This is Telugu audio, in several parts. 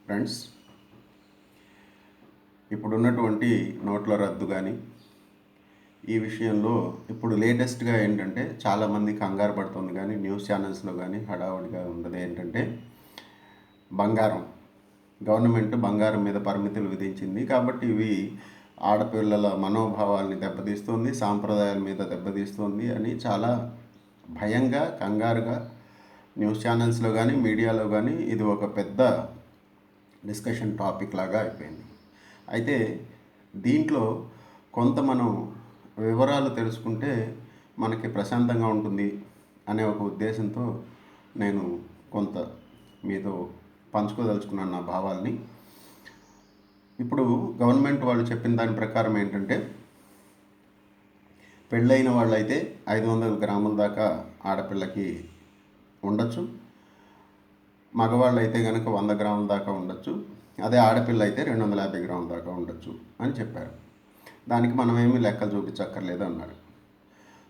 ఫ్రెండ్స్, ఇప్పుడున్నటువంటి నోట్ల రద్దు కానీ ఈ విషయంలో ఇప్పుడు లేటెస్ట్గా ఏంటంటే చాలామంది కంగారు పడుతుంది, కానీ న్యూస్ ఛానల్స్లో కానీ హడావుడిగా ఉన్నది ఏంటంటే బంగారం. గవర్నమెంట్ బంగారం మీద పరిమితులు విధించింది కాబట్టి ఇవి ఆడపిల్లల మనోభావాల్ని దెబ్బతీస్తుంది, సాంప్రదాయాల మీద దెబ్బతీస్తుంది అని చాలా భయంగా, కంగారుగా న్యూస్ ఛానల్స్లో కానీ మీడియాలో కానీ ఇది ఒక పెద్ద డిస్కషన్ టాపిక్ లాగా అయిపోయింది. అయితే దీంట్లో కొంత మనం వివరాలు తెలుసుకుంటే మనకి ప్రశాంతంగా ఉంటుంది అనే ఒక ఉద్దేశంతో నేను కొంత మీతో పంచుకోదలుచుకున్నాను నా భావాల్ని. ఇప్పుడు గవర్నమెంట్ వాళ్ళు చెప్పిన దాని ప్రకారం ఏంటంటే పెళ్ళైన వాళ్ళైతే 500 గ్రాముల దాకా ఆడపిల్లకి ఉండొచ్చు, మగవాళ్ళు అయితే కనుక 100 గ్రాముల దాకా ఉండొచ్చు, అదే ఆడపిల్ల అయితే 250 గ్రాముల దాకా ఉండొచ్చు అని చెప్పారు. దానికి మనమేమి లెక్కలు చూపించక్కర్లేదు అన్నారు.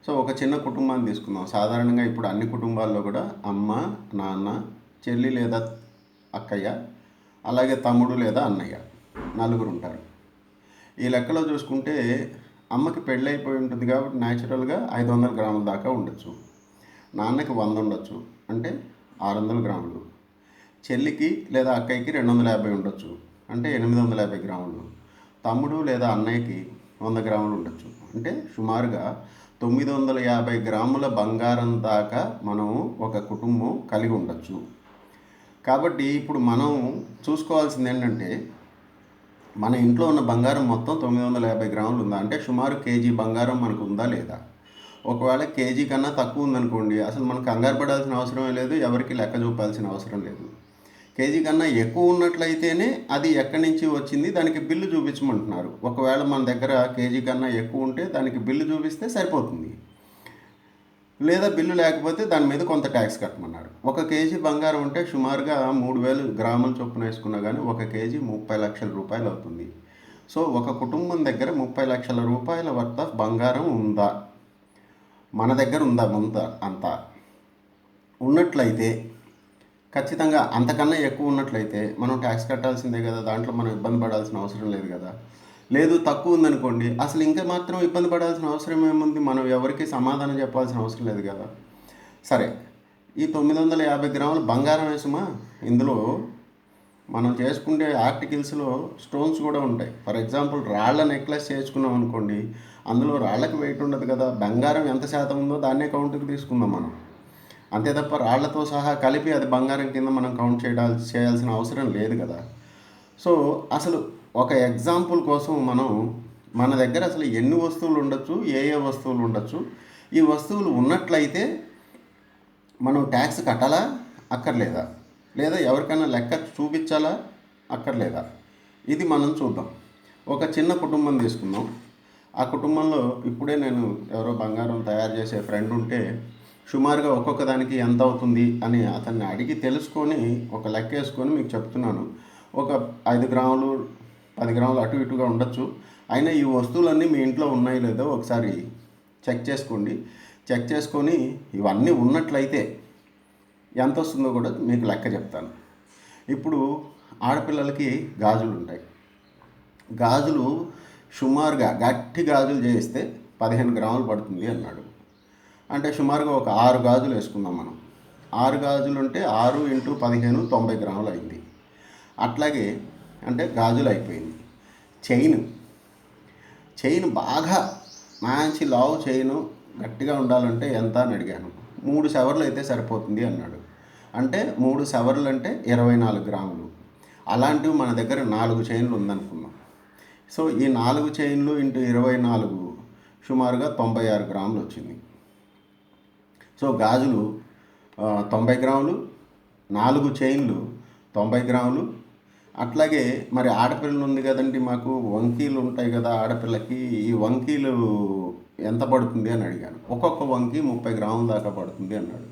సో ఒక చిన్న కుటుంబాన్ని తీసుకుందాం. సాధారణంగా ఇప్పుడు అన్ని కుటుంబాల్లో కూడా అమ్మ, నాన్న, చెల్లి లేదా అక్కయ్య, అలాగే తమ్ముడు లేదా అన్నయ్య, నలుగురు ఉంటారు. ఈ లెక్కలో చూసుకుంటే అమ్మకి పెళ్ళైపోయి ఉంటుంది కాబట్టి న్యాచురల్గా 500 గ్రాముల దాకా ఉండొచ్చు, నాన్నకి 100 ఉండొచ్చు అంటే 600 గ్రాములు, చెల్లికి లేదా అక్కయ్యకి 250 ఉండొచ్చు అంటే 850 గ్రాములు, తమ్ముడు లేదా అన్నయ్యకి 100 గ్రాములు ఉండొచ్చు అంటే సుమారుగా 950 గ్రాముల బంగారం దాకా మనం ఒక కుటుంబం కలిగి ఉండొచ్చు. కాబట్టి ఇప్పుడు మనం చూసుకోవాల్సింది ఏంటంటే మన ఇంట్లో ఉన్న బంగారం మొత్తం 950 గ్రాములు ఉందా అంటే సుమారు కేజీ బంగారం మనకు ఉందా లేదా. ఒకవేళ కేజీ కన్నా తక్కువ ఉందనుకోండి, అసలు మనం కంగారు పడాల్సిన అవసరమే లేదు, ఎవరికి లెక్క చూపాల్సిన అవసరం లేదు. కేజీ కన్నా ఎక్కువ ఉన్నట్లయితేనే అది ఎక్కడి నుంచి వచ్చింది దానికి బిల్లు చూపించమంటున్నారు. ఒకవేళ మన దగ్గర కేజీ కన్నా ఎక్కువ ఉంటే దానికి బిల్లు చూపిస్తే సరిపోతుంది, లేదా బిల్లు లేకపోతే దాని మీద కొంత ట్యాక్స్ కట్టమన్నారు. 1 కేజీ బంగారం ఉంటే సుమారుగా 3000 గ్రాముల చొప్పున వేసుకున్నా కానీ 1 కేజీ 30 లక్షల రూపాయలు అవుతుంది. సో ఒక కుటుంబం దగ్గర 30 లక్షల రూపాయల వర్త్ ఆఫ్ బంగారం ఉందా, మన దగ్గర ఉందా అంతా ఉన్నట్లయితే, ఖచ్చితంగా అంతకన్నా ఎక్కువ ఉన్నట్లయితే మనం ట్యాక్స్ కట్టాల్సిందే కదా, దాంట్లో మనం ఇబ్బంది పడాల్సిన అవసరం లేదు కదా. లేదు తక్కువ ఉందనుకోండి, అసలు ఇంకా మాత్రం ఇబ్బంది పడాల్సిన అవసరం ఏముంది, మనం ఎవరికి సమాధానం చెప్పాల్సిన అవసరం లేదు కదా. సరే, ఈ 950 గ్రాముల బంగారం వేసుమా, ఇందులో మనం చేసుకుంటే ఆర్టికల్స్లో స్టోన్స్ కూడా ఉంటాయి. ఫర్ ఎగ్జాంపుల్ రాళ్ల నెక్లెస్ చేసుకున్నాం అనుకోండి, అందులో రాళ్ళకి వెయిట్ ఉండదు కదా, బంగారం ఎంత శాతం ఉందో దాన్నే కౌంట్కి తీసుకుందాం మనం. అంతే తప్ప రాళ్లతో సహా కలిపి అది బంగారం కింద మనం కౌంట్ చేయాల్సిన అవసరం లేదు కదా. సో అసలు ఒక ఎగ్జాంపుల్ కోసం మన దగ్గర అసలు ఎన్ని వస్తువులు ఉండొచ్చు, ఏ వస్తువులు ఉండొచ్చు, ఈ వస్తువులు ఉన్నట్లయితే మనం ట్యాక్స్ కట్టాలా అక్కర్లేదా, లేదా ఎవరికైనా లెక్క చూపించాలా అక్కర్లేదా, ఇది మనం చూద్దాం. ఒక చిన్న కుటుంబం తీసుకుందాం. ఆ కుటుంబంలో ఇప్పుడే నేను ఎవరో బంగారం తయారు చేసే ఫ్రెండ్ ఉంటే సుమారుగా ఒక్కొక్క దానికి ఎంత అవుతుంది అని అతన్ని అడిగి తెలుసుకొని ఒక లెక్క వేసుకొని మీకు చెప్తున్నాను. ఒక 5 గ్రాములు 10 గ్రాములు అటు ఇటుగా ఉండొచ్చు. అయినా ఈ వస్తువులన్నీ మీ ఇంట్లో ఉన్నాయో లేదో ఒకసారి చెక్ చేసుకోండి. చెక్ చేసుకొని ఇవన్నీ ఉన్నట్లయితే ఎంత వస్తుందో కూడా మీకు లెక్క చెప్తాను. ఇప్పుడు ఆడపిల్లలకి గాజులు ఉంటాయి. గాజులు సుమారుగా గట్టి గాజులు చేయిస్తే 15 గ్రాములు పడుతుంది అన్నాడు. అంటే సుమారుగా ఒక 6 గాజులు వేసుకుందాం మనం. 6 గాజులు ఉంటే 6 × 15 90 గ్రాములు అయింది. అట్లాగే అంటే గాజులు అయిపోయింది. చైన్ బాగా మంచి లావు చైను గట్టిగా ఉండాలంటే ఎంత అని అడిగాను. 3 సవర్లు అయితే సరిపోతుంది అన్నాడు. అంటే 3 సవర్లు అంటే 24 గ్రాములు. అలాంటివి మన దగ్గర 4 చైన్లు ఉందనుకున్నాం. సో ఈ 4 చైన్లు × 24 సుమారుగా 96 గ్రాములు వచ్చింది. సో గాజులు 90 గ్రాములు, 4 చైన్లు 90 గ్రాములు. అట్లాగే మరి ఆడపిల్ల ఉంది కదండి, మాకు వంకీలు ఉంటాయి కదా ఆడపిల్లకి, ఈ వంకీలు ఎంత పడుతుంది అని అడిగాను. ఒక్కొక్క వంకి 30 గ్రాముల దాకా పడుతుంది అన్నాడు.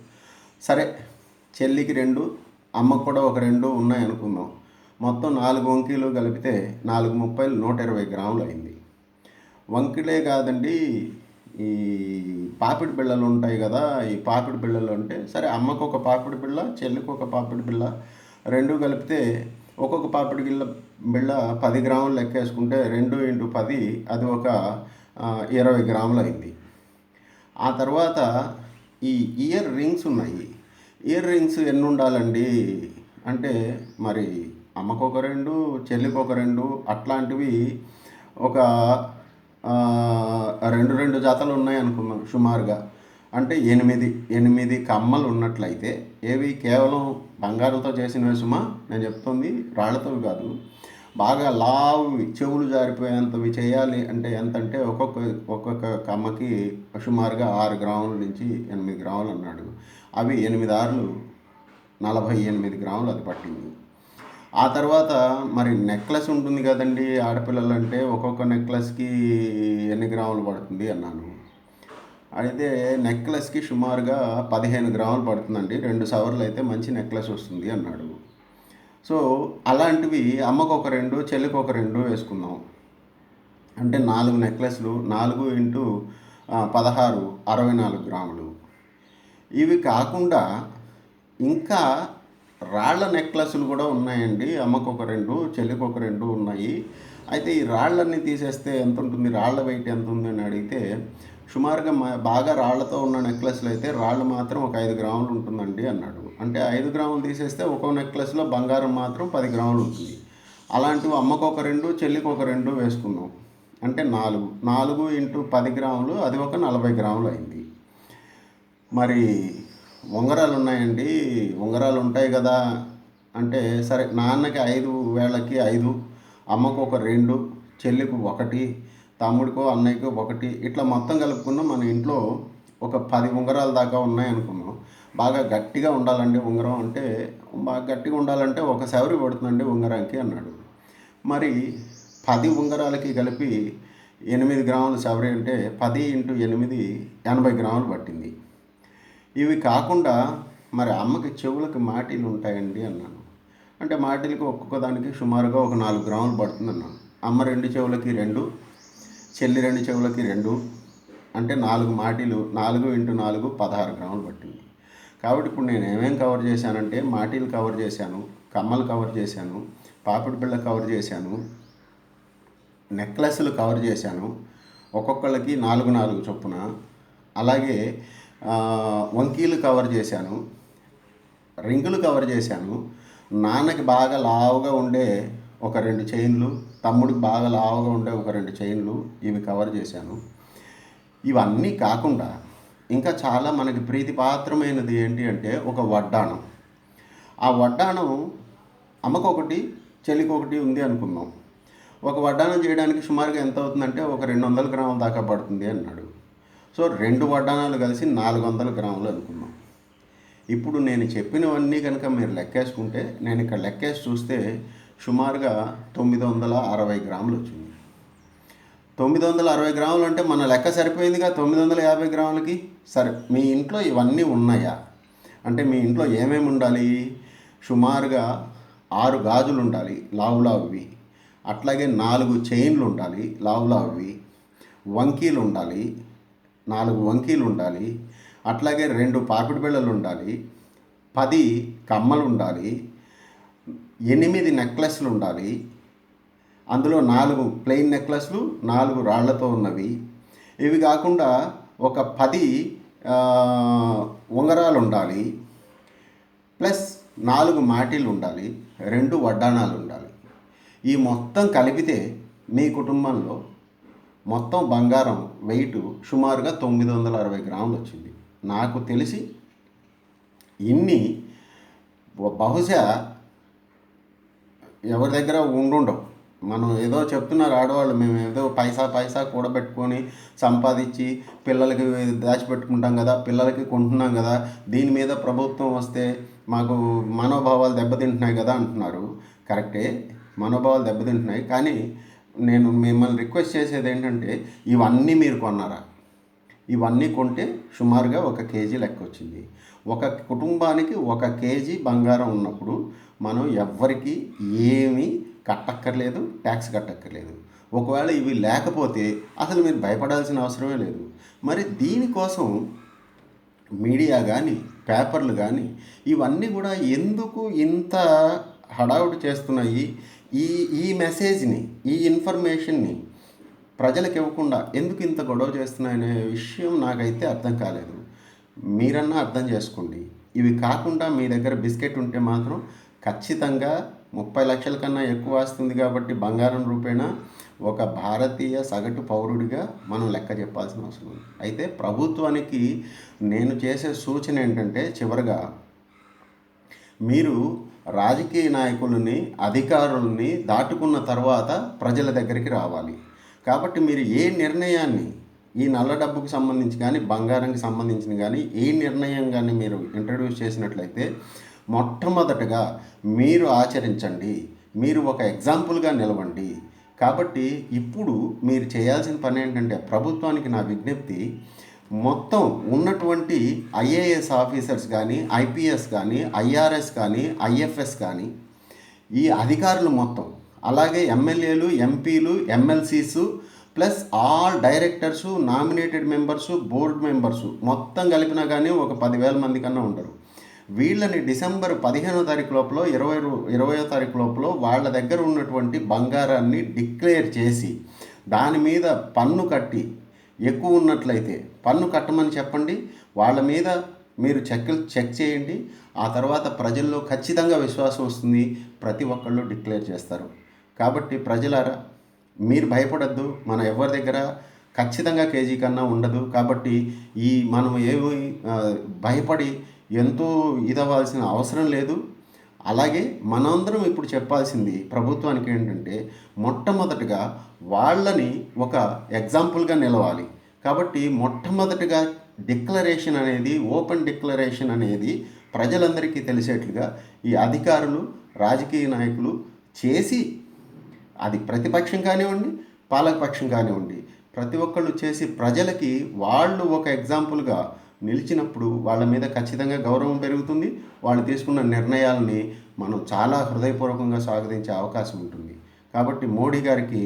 సరే, చెల్లికి 2, అమ్మకు కూడా ఒక 2 ఉన్నాయి అనుకుందాం. మొత్తం 4 వంకీలు కలిపితే 4 30 120 గ్రాములు అయింది. వంకీలే కాదండి, ఈ పాపిడి బిళ్ళలు ఉంటాయి కదా, ఈ పాపిడి బిళ్ళలు అంటే సరే అమ్మకు ఒక పాపిడి బిళ్ళ, చెల్లికి ఒక పాపిడి బిళ్ళ, 2 కలిపితే ఒక్కొక్క పాపిడి బిళ్ళ 10 గ్రాములు లెక్కేసుకుంటే 2 × 10 అది ఒక 20 గ్రాములు అయింది. ఆ తర్వాత ఈ ఇయర్ రింగ్స్ ఉన్నాయి. ఇయర్ రింగ్స్ ఎన్ని ఉండాలండి అంటే మరి అమ్మకొక 2, చెల్లికొక 2 అట్లాంటివి ఒక 2 జతలు ఉన్నాయి అనుకుందాం సుమారుగా. అంటే 8 కమ్మలు ఉన్నట్లయితే ఏవి కేవలం బంగారంతో చేసినవి సుమా, నేను చెప్తుంది రాళ్లతోవి కాదు, బాగా లావువి చెవులు జారిపోయేంతవి చేయాలి అంటే ఎంతంటే ఒక్కొక్క కమ్మకి సుమారుగా 6 గ్రాముల నుంచి 8 గ్రాములు అన్నాడు. అవి 8 ఆరులు 48 గ్రాములు అది పట్టింది. ఆ తర్వాత మరి నెక్లెస్ ఉంటుంది కదండి, ఆడపిల్లలు అంటే ఒక్కొక్క నెక్లెస్కి ఎన్ని గ్రాములు పడుతుంది అన్నాను. అయితే నెక్లెస్కి సుమారుగా 15 గ్రాములు పడుతుందండి, 2 సవర్లు అయితే మంచి నెక్లెస్ వస్తుంది అన్నాడు. సో అలాంటివి అమ్మకొక 2, చెల్లికొక 2 వేసుకుందాం. అంటే 4 నెక్లెస్లు, 4 × 16 64 గ్రాములు. ఇవి కాకుండా ఇంకా రాళ్ల నెక్లెస్లు కూడా ఉన్నాయండి. అమ్మకొక 2, చెల్లికొక 2 ఉన్నాయి. అయితే ఈ రాళ్ళన్నీ తీసేస్తే ఎంత ఉంటుంది, రాళ్ల వెయిట్ ఎంత ఉంది అని అడిగితే సుమారుగా బాగా రాళ్లతో ఉన్న నెక్లెస్లు అయితే రాళ్ళు మాత్రం ఒక 5 గ్రాములు ఉంటుందండి అన్నాడు. అంటే 5 గ్రాములు తీసేస్తే ఒక్కో నెక్లెస్లో బంగారం మాత్రం 10 గ్రాములు ఉంటుంది. అలాంటివి అమ్మకొక 2, చెల్లికొక 2 వేసుకుందాం. అంటే 4 × 10 గ్రాములు, అది ఒక 40 గ్రాములు అయింది. మరి ఉంగరాలు ఉన్నాయండి, ఉంగరాలు ఉంటాయి కదా అంటే సరే, నాన్నకి 5 వేళ్ళకి 5, అమ్మకు ఒక 2, చెల్లికి 1, తమ్ముడికో అన్నయ్యకో 1, ఇట్లా మొత్తం కలుపుకున్నాం. మన ఇంట్లో ఒక 10 ఉంగరాల దాకా ఉన్నాయి అనుకున్నాం. బాగా గట్టిగా ఉండాలండి ఉంగరం అంటే, బాగా గట్టిగా ఉండాలంటే ఒక సవరి పడుతుందండి ఉంగరానికి అన్నాడు. మరి 10 ఉంగరాలకి కలిపి 8 గ్రాముల సవరి అంటే 10 × 8 80 గ్రాములు పట్టింది. ఇవి కాకుండా మరి అమ్మకి చెవులకి మాటీలు ఉంటాయండి అన్నాను. అంటే మాటీలకి ఒక్కొక్క దానికి సుమారుగా ఒక 4 గ్రాములు పడుతుంది అన్నాను. అమ్మ 2 చెవులకి 2, చెల్లి 2 చెవులకి 2, అంటే 4 మాటీలు, 4 × 4 16 గ్రాములు పట్టింది. కాబట్టి ఇప్పుడు నేను ఏమేం కవర్ చేశానంటే మాటీలు కవర్ చేశాను, కమ్మలు కవర్ చేశాను, పాపిడి బిళ్ళ కవర్ చేశాను, నెక్లెస్లు కవర్ చేశాను, ఒక్కొక్కళ్ళకి 4 చొప్పున. అలాగే వంకీలు కవర్ చేశాను, రింగులు కవర్ చేశాను, నాన్నకి బాగా లావుగా ఉండే ఒక 2 చైన్లు, తమ్ముడికి బాగా లావుగా ఉండే ఒక 2 చైన్లు, ఇవి కవర్ చేశాను. ఇవన్నీ కాకుండా ఇంకా చాలా మనకి ప్రీతిపాత్రమైనది ఏంటి అంటే ఒక వడ్డాణం. ఆ వడ్డాణం అమ్మకొకటి, చెల్లికొకటి ఉంది అనుకుందాం. ఒక వడ్డాణం చేయడానికి సుమారుగా ఎంత అవుతుందంటే ఒక 200 గ్రాముల దాకా పడుతుంది అన్నాడు. సో 2 వడ్డాణాలు కలిసి 400 గ్రాములు అనుకుందాం. ఇప్పుడు నేను చెప్పినవన్నీ కనుక మీరు లెక్కేసుకుంటే, నేను ఇక్కడ లెక్కేసి చూస్తే సుమారుగా 960 గ్రాములు వచ్చింది. 960 గ్రాములు అంటే మన లెక్క సరిపోయిందిగా 950 గ్రాములకి. సరే, మీ ఇంట్లో ఇవన్నీ ఉన్నాయా అంటే మీ ఇంట్లో ఏమేమి ఉండాలి? సుమారుగా 6 గాజులు ఉండాలి, లావులావువి. అట్లాగే 4 చైన్లు ఉండాలి, లావులావువి. వంకీలు ఉండాలి, 4 వంకీలు ఉండాలి. అట్లాగే 2 పాపిడి బిళ్ళలు ఉండాలి, 10 కమ్మలు ఉండాలి, 8 నెక్లెస్లు ఉండాలి. అందులో 4 ప్లెయిన్ నెక్లెస్లు, 4 రాళ్లతో ఉన్నవి. ఇవి కాకుండా ఒక 10 ఉంగరాలు ఉండాలి, ప్లస్ 4 మాటీలు ఉండాలి, 2 వడ్డాణాలు ఉండాలి. ఈ మొత్తం కలిపితే మీ కుటుంబంలో మొత్తం బంగారం వెయిట్ సుమారుగా 960 గ్రాములు వచ్చింది. నాకు తెలిసి ఇన్ని బహుశా ఎవరి దగ్గర ఉండుండవు. మనం ఏదో చెప్తున్నారు ఆడవాళ్ళు, మేము ఏదో పైసా కూడబెట్టుకొని సంపాదించి పిల్లలకి దాచిపెట్టుకుంటాం కదా, పిల్లలకి కొంటున్నాం కదా, దీని మీద ప్రభుత్వం వస్తే మాకు మనోభావాలు దెబ్బతింటున్నాయి కదా అంటున్నారు. కరెక్టే, మనోభావాలు దెబ్బతింటున్నాయి. కానీ నేను మిమ్మల్ని రిక్వెస్ట్ చేసేది ఏంటంటే, ఇవన్నీ మీరు కొన్నారా? ఇవన్నీ కొంటే సుమారుగా 1 కేజీ లెక్క వచ్చింది. ఒక కుటుంబానికి 1 కేజీ బంగారం ఉన్నప్పుడు మనం ఎవ్వరికి ఏమీ కట్టక్కర్లేదు, ట్యాక్స్ కట్టక్కర్లేదు. ఒకవేళ ఇవి లేకపోతే అసలు మీరు భయపడాల్సిన అవసరమే లేదు. మరి దీనికోసం మీడియా కానీ, పేపర్లు కానీ ఇవన్నీ కూడా ఎందుకు ఇంత హడావుడి చేస్తున్న ఈ ఈ ఈ మెసేజ్ని, ఈ ఇన్ఫర్మేషన్ని ప్రజలకు ఇవ్వకుండా ఎందుకు ఇంత గొడవ చేస్తున్నాయనే విషయం నాకైతే అర్థం కాలేదు. మీరన్నా అర్థం చేసుకోండి. ఇవి కాకుండా మీ దగ్గర బిస్కెట్ ఉంటే మాత్రం ఖచ్చితంగా 30 లక్షల కన్నా ఎక్కువ వస్తుంది కాబట్టి బంగారం రూపేణా ఒక భారతీయ సగటు పౌరుడిగా మనం లెక్క చెప్పాల్సిన అవసరం ఉంది. అయితే ప్రభుత్వానికి నేను చేసే సూచన ఏంటంటే, చివరగా మీరు రాజకీయ నాయకులని, అధికారులని దాటుకున్న తర్వాత ప్రజల దగ్గరికి రావాలి. కాబట్టి మీరు ఏ నిర్ణయాన్ని, ఈ నల్ల డబ్బుకు సంబంధించి కానీ, బంగారంకి సంబంధించిన కానీ ఏ నిర్ణయం కానీ మీరు ఇంట్రడ్యూస్ చేసినట్లయితే మొట్టమొదటగా మీరు ఆచరించండి. మీరు ఒక ఎగ్జాంపుల్గా నిలవండి. కాబట్టి ఇప్పుడు మీరు చేయాల్సిన పని ఏంటంటే, ప్రభుత్వానికి నా విజ్ఞప్తి, మొత్తం ఉన్నటువంటి ఐఏఎస్ ఆఫీసర్స్ కానీ, ఐపీఎస్ కానీ, ఐఆర్ఎస్ కానీ, ఐఎఫ్ఎస్ కానీ, ఈ అధికారులు మొత్తం, అలాగే ఎమ్మెల్యేలు, ఎంపీలు, MLCs plus all directors, nominated members, board members మొత్తం కలిపినా కానీ ఒక 10,000 మంది కన్నా ఉండరు. వీళ్ళని డిసెంబర్ 15వ తారీఖు లోపల, 20వ తారీఖు లోపల వాళ్ళ దగ్గర ఉన్నటువంటి బంగారాన్ని డిక్లేర్ చేసి దాని మీద పన్ను కట్టి, ఎక్కువ ఉన్నట్లయితే పన్ను కట్టమని చెప్పండి. వాళ్ళ మీద మీరు చెక్ చేయండి. ఆ తర్వాత ప్రజల్లో ఖచ్చితంగా విశ్వాసం వస్తుంది. ప్రతి ఒక్కళ్ళు డిక్లేర్ చేస్తారు. కాబట్టి ప్రజలారా, మీరు భయపడద్దు. మన ఎవరి దగ్గర ఖచ్చితంగా కేజీ కన్నా ఉండదు. కాబట్టి మనం ఏమి భయపడి ఎంతో ఇదవ్వాల్సిన అవసరం లేదు. అలాగే మనందరం ఇప్పుడు చెప్పాల్సింది ప్రభుత్వానికి ఏంటంటే, మొట్టమొదటిగా వాళ్ళని ఒక ఎగ్జాంపుల్గా నిలవాలి. కాబట్టి మొట్టమొదటిగా డిక్లరేషన్ అనేది, ఓపెన్ డిక్లరేషన్ అనేది ప్రజలందరికీ తెలిసేట్లుగా ఈ అధికారులు, రాజకీయ నాయకులు చేసి, అది ప్రతిపక్షం కానివ్వండి, పాలకపక్షం కానివ్వండి, ప్రతి ఒక్కళ్ళు చేసి ప్రజలకి వాళ్ళు ఒక ఎగ్జాంపుల్గా నిలిచినప్పుడు వాళ్ళ మీద ఖచ్చితంగా గౌరవం పెరుగుతుంది. వాళ్ళు తీసుకున్న నిర్ణయాలని మనం చాలా హృదయపూర్వకంగా స్వాగతించే అవకాశం ఉంటుంది. కాబట్టి మోడీ గారికి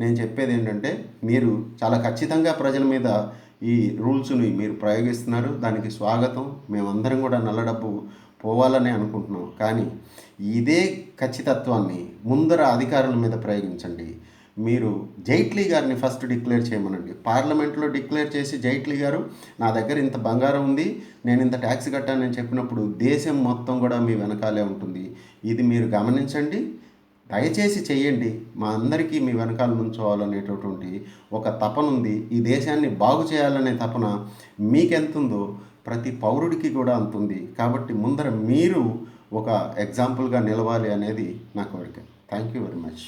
నేను చెప్పేది ఏంటంటే, మీరు చాలా ఖచ్చితంగా ప్రజల మీద ఈ రూల్స్ని మీరు ప్రయోగిస్తున్నారు. దానికి స్వాగతం. మేమందరం కూడా నల్ల డబ్బు పోవాలని అనుకుంటున్నాం. కానీ ఇదే ఖచ్చితత్వాన్ని ముందర అధికారుల మీద ప్రయోగించండి. మీరు జైట్లీ గారిని ఫస్ట్ డిక్లేర్ చేయమనండి. పార్లమెంట్లో డిక్లేర్ చేసి, జైట్లీ గారు, నా దగ్గర ఇంత బంగారం ఉంది, నేను ఇంత ట్యాక్స్ కట్టానని చెప్పినప్పుడు దేశం మొత్తం కూడా మీ వెనకాలే ఉంటుంది. ఇది మీరు గమనించండి, దయచేసి చెయ్యండి. మా అందరికీ మీ వెనకాల నుంచోవాలనేటటువంటి ఒక తపన ఉంది. ఈ దేశాన్ని బాగు చేయాలనే తపన మీకెంతుందో ప్రతి పౌరుడికి కూడా అంతుంది. కాబట్టి ముందర మీరు ఒక ఎగ్జాంపుల్గా నిలవాలి అనేది నా కోరిక. Thank you very much.